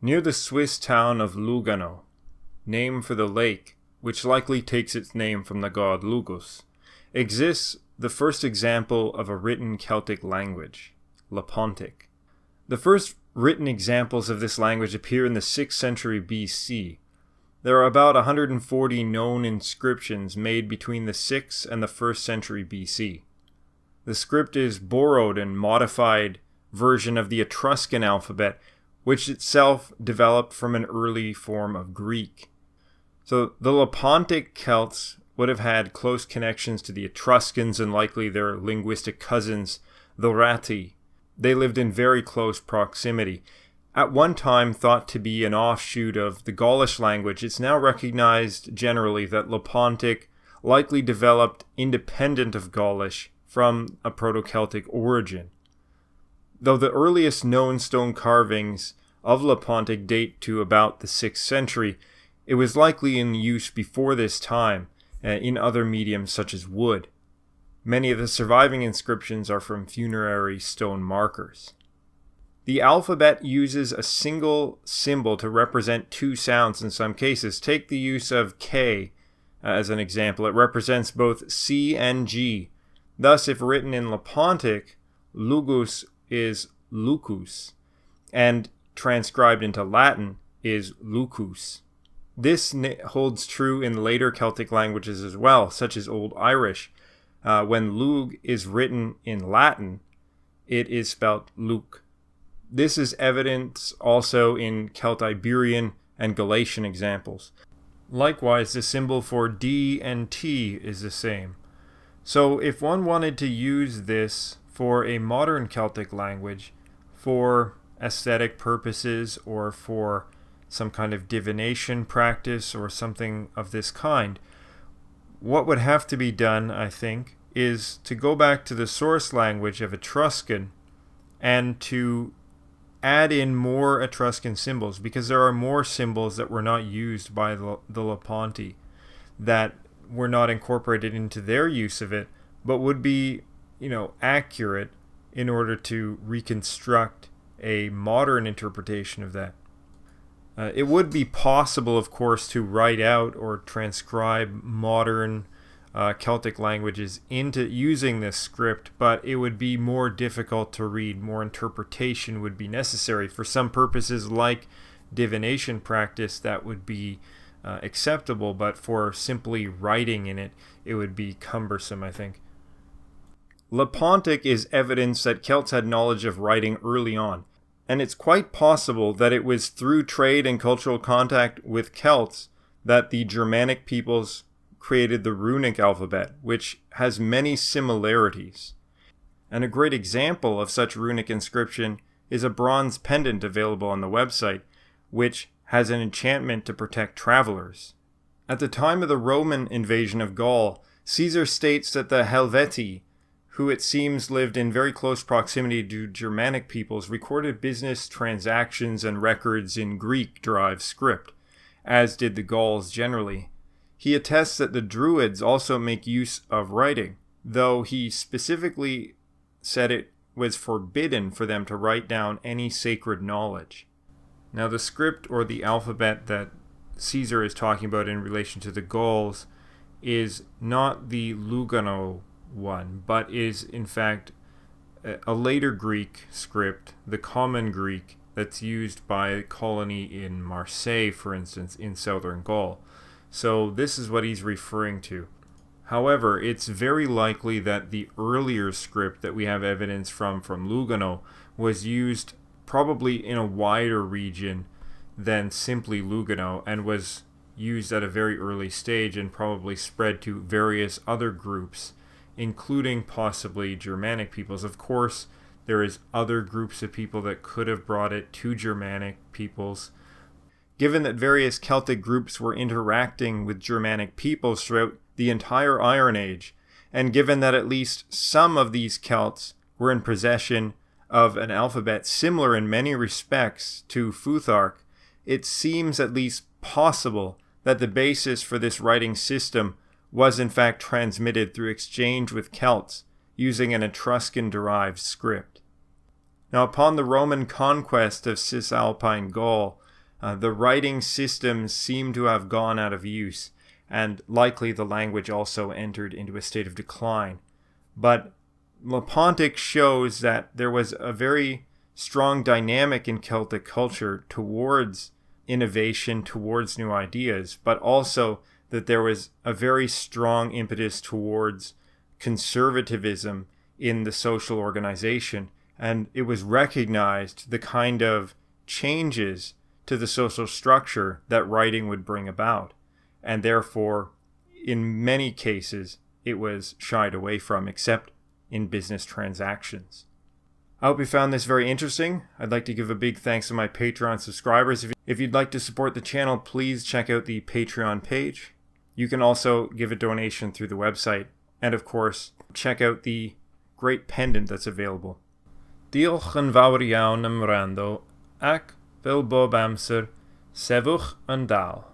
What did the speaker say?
Near the Swiss town of Lugano, named for the lake, which likely takes its name from the god Lugus, exists the first example of a written Celtic language, Lepontic. The first written examples of this language appear in the 6th century BC. There are about 140 known inscriptions made between the 6th and the 1st century BC. The script is borrowed and modified version of the Etruscan alphabet, which itself developed from an early form of Greek. So the Lepontic Celts would have had close connections to the Etruscans and likely their linguistic cousins, the Rati. They lived in very close proximity. At one time thought to be an offshoot of the Gaulish language, it's now recognized generally that Lepontic likely developed independent of Gaulish from a Proto-Celtic origin. Though the earliest known stone carvings of Lepontic date to about the 6th century, it was likely in use before this time in other mediums such as wood. Many of the surviving inscriptions are from funerary stone markers. The alphabet uses a single symbol to represent two sounds in some cases. Take the use of K as an example. It represents both C and G. Thus, if written in Lepontic, Lugus is Lucus, and transcribed into Latin is Lucus. This holds true in later Celtic languages as well, such as Old Irish. When Lug is written in Latin, it is spelled Luc. This is evident also in Celtiberian and Galatian examples. Likewise, the symbol for D and T is the same. So if one wanted to use this for a modern Celtic language, for aesthetic purposes or for some kind of divination practice or something of this kind, what would have to be done, I think, is to go back to the source language of Etruscan and to add in more Etruscan symbols, because there are more symbols that were not used by the Leponti that were not incorporated into their use of it, but would be, accurate in order to reconstruct a modern interpretation of that. It would be possible, of course, to write out or transcribe modern Celtic languages into using this script, but it would be more difficult to read. More interpretation would be necessary. For some purposes like divination practice, that would be acceptable, but for simply writing in it, it would be cumbersome, I think. Lepontic is evidence that Celts had knowledge of writing early on, and it's quite possible that it was through trade and cultural contact with Celts that the Germanic peoples created the Runic alphabet, which has many similarities. And a great example of such runic inscription is a bronze pendant available on the website, which has an enchantment to protect travelers. At the time of the Roman invasion of Gaul, Caesar states that the Helvetii, who it seems lived in very close proximity to Germanic peoples, recorded business transactions and records in Greek-derived script, as did the Gauls generally. He attests that the Druids also make use of writing, though he specifically said it was forbidden for them to write down any sacred knowledge. Now, the script or the alphabet that Caesar is talking about in relation to the Gauls is not the Lugano one, but is in fact a later Greek script, the Common Greek, that's used by a colony in Marseille, for instance, in southern Gaul. So this is what he's referring to. However, it's very likely that the earlier script that we have evidence from Lugano was used probably in a wider region than simply Lugano, and was used at a very early stage and probably spread to various other groups, including possibly Germanic peoples. Of course, there is other groups of people that could have brought it to Germanic peoples. Given that various Celtic groups were interacting with Germanic peoples throughout the entire Iron Age, and given that at least some of these Celts were in possession of an alphabet similar in many respects to Futhark, it seems at least possible that the basis for this writing system was in fact transmitted through exchange with Celts using an Etruscan-derived script. Now, upon the Roman conquest of Cisalpine Gaul, The writing systems seem to have gone out of use, and likely the language also entered into a state of decline. But Lepontic shows that there was a very strong dynamic in Celtic culture towards innovation, towards new ideas, but also that there was a very strong impetus towards conservatism in the social organization, and it was recognized the kind of changes to the social structure that writing would bring about, and therefore, in many cases, it was shied away from, except in business transactions. I hope you found this very interesting. I'd like to give a big thanks to my Patreon subscribers. If you'd like to support the channel, please check out the Patreon page. You can also give a donation through the website. And of course, check out the great pendant that's available. Diolch yn fawr iawn am wrando, ac fel bob amser, sefwch yn dal.